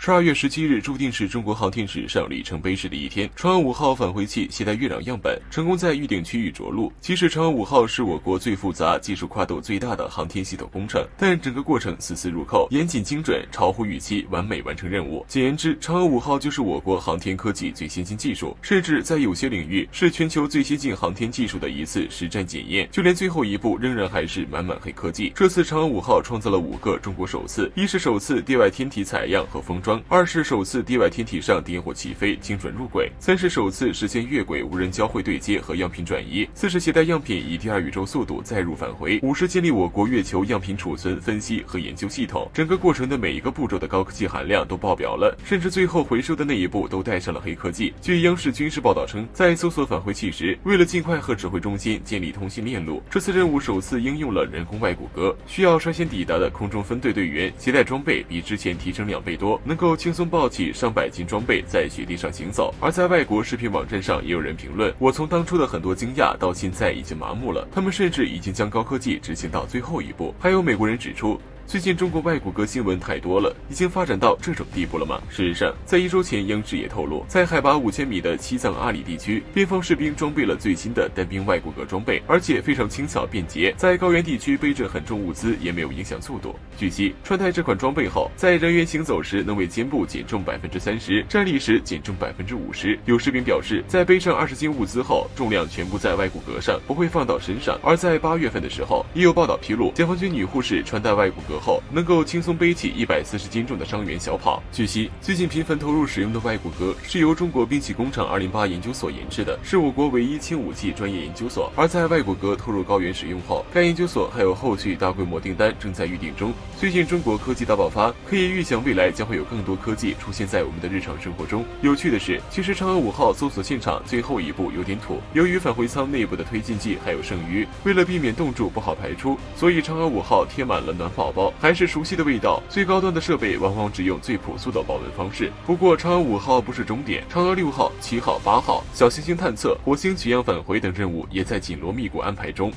12月17日注定是中国航天史上里程碑式的一天。嫦娥5号返回器携带月壤样本，成功在预定区域着陆。即使嫦娥5号是我国最复杂、技术跨度最大的航天系统工程，但整个过程丝丝入扣，严谨精准，超乎预期，完美完成任务。简言之，嫦娥5号就是我国航天科技最先进技术，甚至在有些领域是全球最先进航天技术的一次实战检验。就连最后一步仍然还是满满黑科技。这次嫦娥5号创造了5个中国首次：一是首次地外天体采样和封装；二是首次地外天体上点火起飞，精准入轨；三是首次实现越轨无人交会对接和样品转移；四是携带样品以第二宇宙速度载入返回；五是建立我国月球样品储存、分析和研究系统。整个过程的每一个步骤的高科技含量都爆表了，甚至最后回收的那一步都带上了黑科技。据央视军事报道称，在搜索返回器时，为了尽快和指挥中心建立通信链路，这次任务首次应用了人工外骨骼，需要率先抵达的空中分队队员携带装备比之前提升2倍多，能够轻松抱起上百斤装备在雪地上行走。而在外国视频网站上也有人评论，我从当初的很多惊讶到现在已经麻木了，他们甚至已经将高科技执行到最后一步。还有美国人指出，最近中国外骨骼新闻太多了，已经发展到这种地步了吗？事实上，在1周前，央视也透露，在海拔5000米的西藏阿里地区，边防士兵装备了最新的单兵外骨骼装备，而且非常轻巧便捷，在高原地区背着很重物资也没有影响速度。据悉，穿戴这款装备后，在人员行走时能为肩部减重30%，站立时减重50%。有士兵表示，在背上20斤物资后，重量全部在外骨骼上，不会放到身上。而在8月份的时候，也有报道披露，解放军女护士穿戴外骨骼后，能够轻松背起140斤重的伤员小跑。据悉，最近频繁投入使用的外骨骼是由中国兵器工厂208研究所研制的，是我国唯一轻武器专业研究所。而在外骨骼投入高原使用后，该研究所还有后续大规模订单正在预定中。最近中国科技大爆发，可以预想未来将会有更多科技出现在我们的日常生活中。有趣的是，其实嫦娥5号搜索现场最后一步有点土，由于返回舱内部的推进剂还有剩余，为了避免冻住不好排出，所以嫦娥5号贴满了暖宝宝，还是熟悉的味道。最高端的设备往往只用最朴素的保温方式。不过嫦娥5号不是终点，嫦娥6号、7号、8号、小行星探测、火星取样返回等任务也在紧锣密鼓安排中。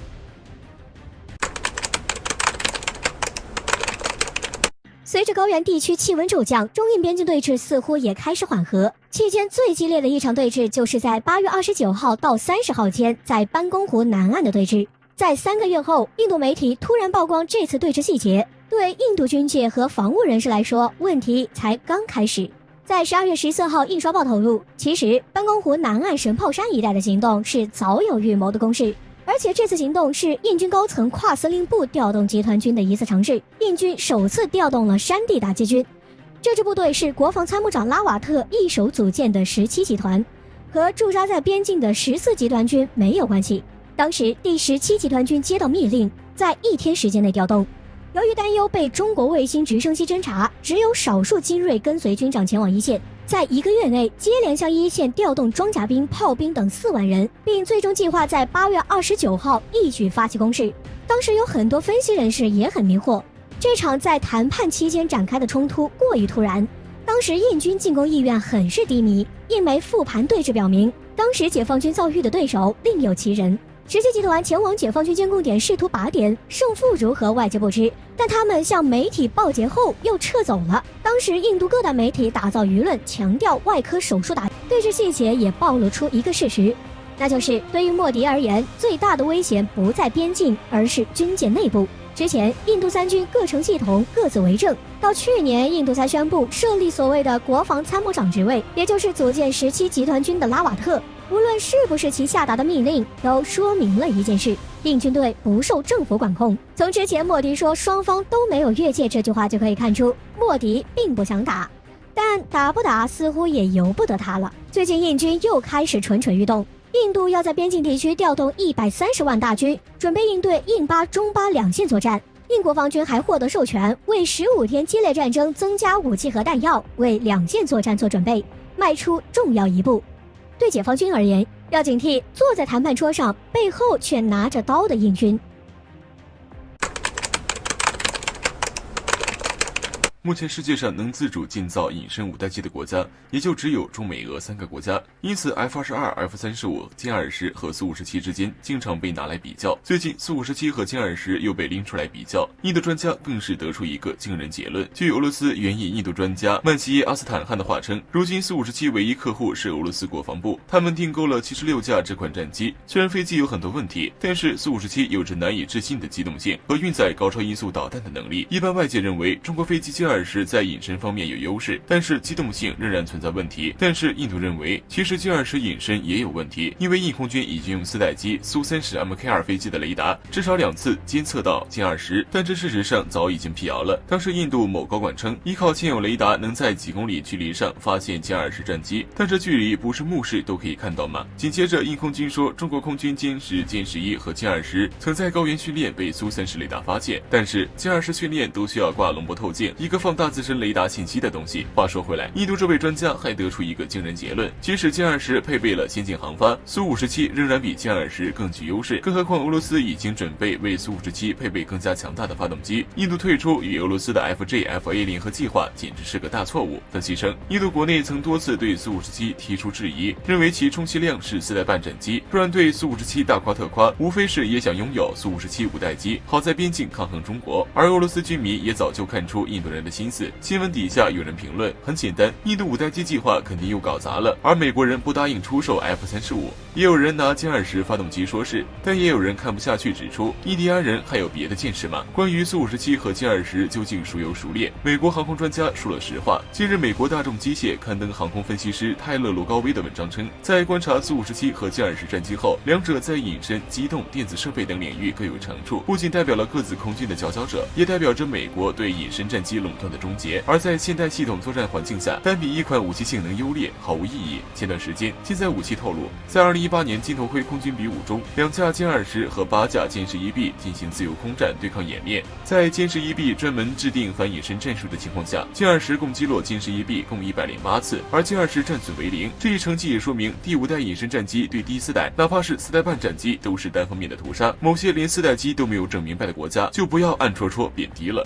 随着高原地区气温骤降，中印边境对峙似乎也开始缓和。期间最激烈的一场对峙就是在8月29号到30号间在班公湖南岸的对峙。在3个月后，印度媒体突然曝光这次对峙细节，对印度军界和防务人士来说，问题才刚开始。在12月14号，印刷报透露，其实班公湖南岸神炮山一带的行动是早有预谋的攻势。而且这次行动是印军高层跨司令部调动集团军的一次尝试，印军首次调动了山地打击军。这支部队是国防参谋长拉瓦特一手组建的17集团，和驻扎在边境的14集团军没有关系。当时第17集团军接到密令，在1天时间内调动。由于担忧被中国卫星直升机侦察，只有少数精锐跟随军长前往一线，在1个月内接连向一线调动装甲兵、炮兵等4万人，并最终计划在8月29号一举发起攻势。当时有很多分析人士也很迷惑，这场在谈判期间展开的冲突过于突然。当时印军进攻意愿很是低迷，印媒复盘对峙表明，当时解放军遭遇的对手另有其人。17集团前往解放军监控点试图拔点，胜负如何外界不知，但他们向媒体报捷后又撤走了。当时印度各大媒体打造舆论，强调外科手术打对峙细节，也暴露出一个事实，那就是对于莫迪而言，最大的危险不在边境，而是军舰内部。之前印度3军各成系统，各自为政，到去年印度才宣布设立所谓的国防参谋长职位，也就是组建17集团军的拉瓦特。无论是不是其下达的命令，都说明了一件事：印军队不受政府管控。从之前莫迪说双方都没有越界这句话就可以看出，莫迪并不想打，但打不打似乎也由不得他了。最近印军又开始蠢蠢欲动，印度要在边境地区调动130万大军，准备应对印巴、中巴2线作战。印国防军还获得授权，为15天激烈战争增加武器和弹药，为2线作战做准备，迈出重要一步。对解放军而言，要警惕坐在谈判桌上背后却拿着刀的印军。目前世界上能自主建造隐身五代机的国家，也就只有中美俄3个国家，因此 F-22、F-35、歼20和苏57之间经常被拿来比较。最近苏57和歼20又被拎出来比较，印度专家更是得出一个惊人结论。据俄罗斯援引印度专家曼西耶阿斯坦汗的话称，如今苏57唯一客户是俄罗斯国防部，他们订购了76架这款战机。虽然飞机有很多问题，但是苏57有着难以置信的机动性和运载高超音速导弹的能力。一般外界认为中国飞机歼20在隐身方面有优势，但是机动性仍然存在问题。但是印度认为，其实歼20隐身也有问题，因为印空军已经用4代机苏30 Mk2 飞机的雷达至少2次监测到歼20，但这事实上早已经辟谣了。当时印度某高管称，依靠现有雷达能在几公里距离上发现歼20战机，但这距离不是目视都可以看到吗？紧接着印空军说，中国空军歼10、歼11和歼20曾在高原训练被苏30雷达发现，但是歼20训练都需要挂龙波透镜，一个放大自身雷达信息的东西。话说回来，印度这位专家还得出一个惊人结论，即使歼20配备了先进航发，苏57仍然比歼20更具优势，更何况俄罗斯已经准备为苏57配备更加强大的发动机，印度退出与俄罗斯的 FJ-FA 联合计划简直是个大错误。分析称，印度国内曾多次对苏57提出质疑，认为其充其量是4代半战机，不然对苏57大夸特夸，无非是也想拥有苏57五代机，好在边境抗衡中国。而俄罗斯军迷也早就看出印度人的心思，新闻底下有人评论，很简单，印度五代机计划肯定又搞砸了，而美国人不答应出售 F-35，也有人拿歼20发动机说事，但也有人看不下去，指出印第安人还有别的见识吗？关于苏57和歼20究竟孰优孰劣，美国航空专家说了实话。近日美国大众机械刊登航空分析师泰勒·罗高威的文章称，在观察苏57和歼20战机后，两者在隐身、机动、电子设备等领域各有长处，不仅代表了各自空军的佼佼者，也代表着美国对隐身战机垄断的终结。而在现代系统作战环境下，单比一款武器性能优劣毫无意义。前段时间，现在武器透露，在2018年金头盔空军比武中，2架歼20和8架歼11B进行自由空战对抗演练。在歼11B专门制定反隐身战术的情况下，歼20共击落歼11B共108次，而歼20战损为0。这一成绩也说明第5代隐身战机对第4代，哪怕是4代半战机，都是单方面的屠杀。某些连4代机都没有整明白的国家，就不要暗戳戳贬低了。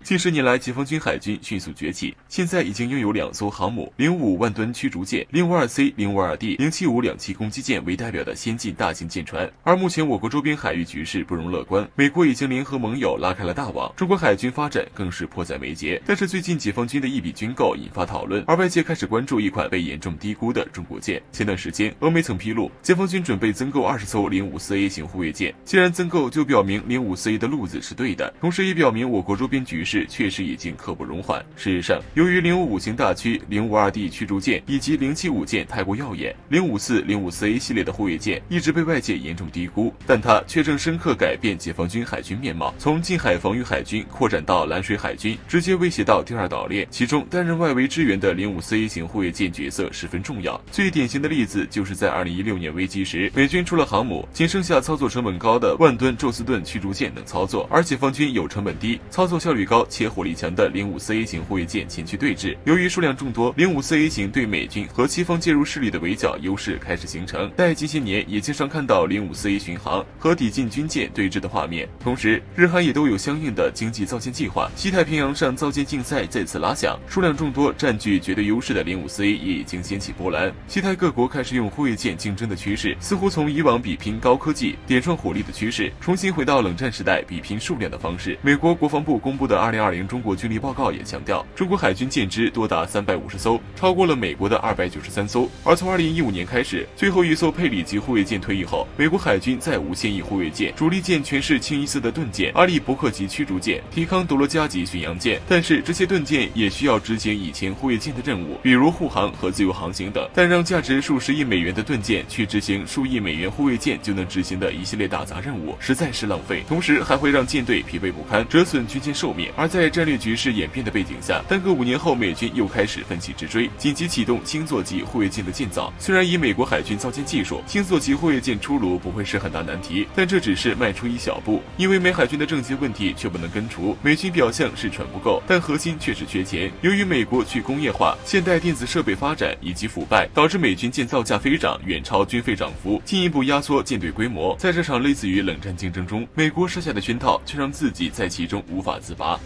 近10年来，解放军海军迅速崛起，现在已经拥有2艘航母、052万吨驱逐舰、052C、052D、075两栖攻击舰为代表的先进大型舰船。而目前我国周边海域局势不容乐观，美国已经联合盟友拉开了大网，中国海军发展更是迫在眉睫。但是最近解放军的一笔军购引发讨论，而外界开始关注一款被严重低估的中国舰。前段时间，俄媒曾披露，解放军准备增购20艘054A 型护卫舰。既然增购，就表明054A 的路子是对的，同时也表明我国周边局势确实已经刻不容缓。事实上，由于055型大驱、052D 驱逐舰以及075舰太过耀眼，054、054A 系列的护卫舰一直被外界严重低估，但它却正深刻改变解放军海军面貌，从近海防御海军扩展到蓝水海军，直接威胁到第2岛链。其中担任外围支援的054A 型护卫舰角色十分重要。最典型的例子就是在2016年危机时，美军除了航母，仅剩下操作成本高的万吨宙斯盾驱逐舰能操作，而解放军有成本低、操作效率高且火力强的054A 型护卫舰前去对峙。由于数量众多，054A 型对美军和西方介入势力的围剿优势开始形成。在近些年也经常看到054A 巡航和抵近军舰对峙的画面。同时，日韩也都有相应的经济造舰计划，西太平洋上造舰竞赛再次拉响，数量众多、占据绝对优势的054A 也已经掀起波澜。西太各国开始用护卫舰竞争的趋势，似乎从以往比拼高科技、点状火力的趋势，重新回到冷战时代比拼数量的方式。美国国防部公布的2020中国军力报告也强调，中国海军舰只多达350艘，超过了美国的293艘。而从2015年开始，最后一艘佩里级护卫舰退役后，美国海军再无现役护卫舰，主力舰全是清一色的盾舰、阿利伯克级驱逐舰、提康德罗加级巡洋舰。但是这些盾舰也需要执行以前护卫舰的任务，比如护航和自由航行等。但让价值数十亿美元的盾舰去执行数亿美元护卫舰就能执行的一系列打杂任务，实在是浪费。同时还会让舰队疲惫不堪，折损军舰寿命。而而在战略局势演变的背景下，耽搁5年后，美军又开始奋起直追，紧急启动星座级护卫舰的建造。虽然以美国海军造舰技术，星座级护卫舰出炉不会是很大难题，但这只是迈出一小步，因为美海军的政绩问题却不能根除。美军表象是船不够，但核心确实缺钱。由于美国去工业化、现代电子设备发展以及腐败，导致美军建造价飞涨，远超军费涨幅，进一步压缩舰队规模。在这场类似于冷战竞争中，美国设下的圈套却让自己在其中无法自拔。